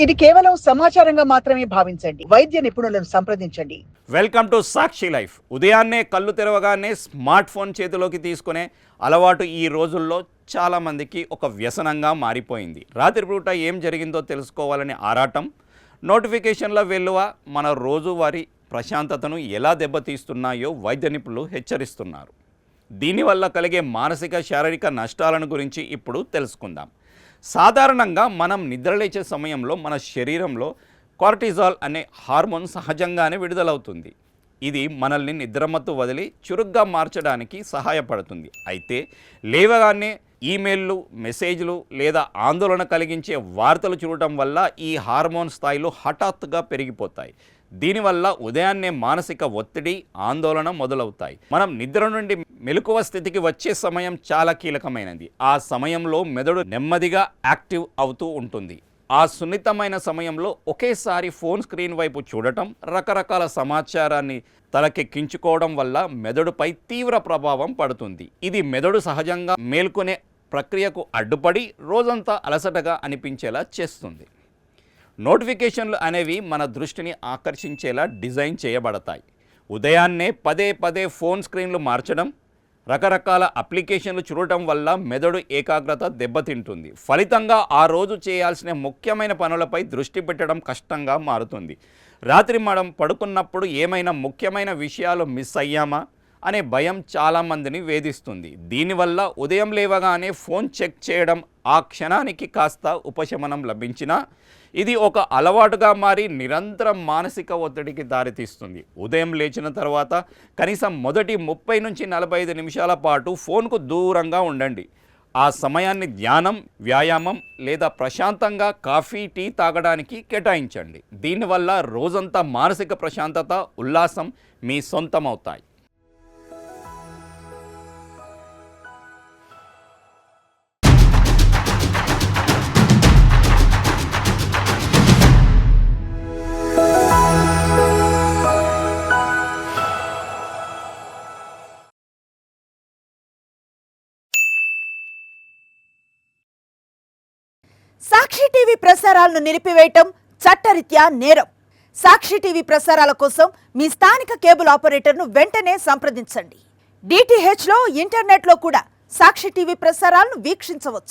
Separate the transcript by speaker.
Speaker 1: ఇది కేవలం సమాచారంగా మాత్రమే భావించండి. వైద్య నిపుణులను సంప్రదించండి.
Speaker 2: Welcome to Sakshi life. ఉదయాన్నే కళ్ళు తెరవగానే స్మార్ట్ ఫోన్ చేతిలోకి తీసుకునే అలవాటు ఈ రోజుల్లో చాలామందికి ఒక వ్యసనంగా మారిపోయింది. రాత్రిపూట ఏం జరిగిందో తెలుసుకోవాలని ఆరాటం, నోటిఫికేషన్ల వెల్లువ మన రోజువారీ ప్రశాంతతను ఎలా దెబ్బతీస్తున్నాయో వైద్య నిపుణులు హెచ్చరిస్తున్నారు. దీనివల్ల కలిగే మానసిక శారీరక నష్టాలను గురించి ఇప్పుడు తెలుసుకుందాం. సాధారణంగా మనం నిద్రలేచే సమయంలో మన శరీరంలో కార్టిజాల్ అనే హార్మోన్ సహజంగానే విడుదలవుతుంది. ఇది మనల్ని నిద్రమత్తు వదిలి చురుగ్గా మార్చడానికి సహాయపడుతుంది. అయితే లేవగానే ఈమెయిల్లు, మెసేజ్లు లేదా ఆందోళన కలిగించే వార్తలు చూడటం వల్ల ఈ హార్మోన్ స్థాయిలు హఠాత్తుగా పెరిగిపోతాయి. దీనివల్ల ఉదయాన్నే మానసిక ఒత్తిడి, ఆందోళన మొదలవుతాయి. మనం నిద్ర నుండి మెలకువ స్థితికి వచ్చే సమయం చాలా కీలకమైనది. ఆ సమయంలో మెదడు నెమ్మదిగా యాక్టివ్ అవుతూ ఉంటుంది. ఆ సున్నితమైన సమయంలో ఒకేసారి ఫోన్ స్క్రీన్ వైపు చూడటం, రకరకాల సమాచారాన్ని తలకెక్కించుకోవడం వల్ల మెదడుపై తీవ్ర ప్రభావం పడుతుంది. ఇది మెదడు సహజంగా మేల్కొనే ప్రక్రియకు అడ్డుపడి రోజంతా అలసటగా అనిపించేలా చేస్తుంది. నోటిఫికేషన్లు అనేవి మన దృష్టిని ఆకర్షించేలా డిజైన్ చేయబడతాయి. ఉదయాన్నే పదే పదే ఫోన్ స్క్రీన్లు మార్చడం, రకరకాల అప్లికేషన్లు చూడటం వల్ల మెదడు ఏకాగ్రత దెబ్బతింటుంది. ఫలితంగా ఆ రోజు చేయాల్సిన ముఖ్యమైన పనులపై దృష్టి పెట్టడం కష్టంగా మారుతుంది. రాత్రి మనం పడుకున్నప్పుడు ఏమైనా ముఖ్యమైన విషయాలు మిస్ అయ్యామా అనే భయం చాలామందిని వేధిస్తుంది. దీనివల్ల ఉదయం లేవగానే ఫోన్ చెక్ చేయడం ఆ క్షణానికి కాస్త ఉపశమనం లభించినా ఇది ఒక అలవాటుగా మారి నిరంతరం మానసిక ఒత్తిడికి దారితీస్తుంది. ఉదయం లేచిన తర్వాత కనీసం మొదటి 30 నుంచి 45 నిమిషాల పాటు ఫోన్కు దూరంగా ఉండండి. ఆ సమయాన్ని ధ్యానం, వ్యాయామం లేదా ప్రశాంతంగా కాఫీ, టీ తాగడానికి కేటాయించండి. దీనివల్ల రోజంతా మానసిక ప్రశాంతత, ఉల్లాసం మీ సొంతమవుతాయి.
Speaker 3: సాక్షి టీవీ ప్రసారాలను నిలిపివేయటం చట్టరీత్యా నేరం. సాక్షి టీవీ ప్రసారాల కోసం మీ స్థానిక కేబుల్ ఆపరేటర్ను వెంటనే సంప్రదించండి. DTHలో, ఇంటర్నెట్లో కూడా సాక్షి టీవీ ప్రసారాలను వీక్షించవచ్చు.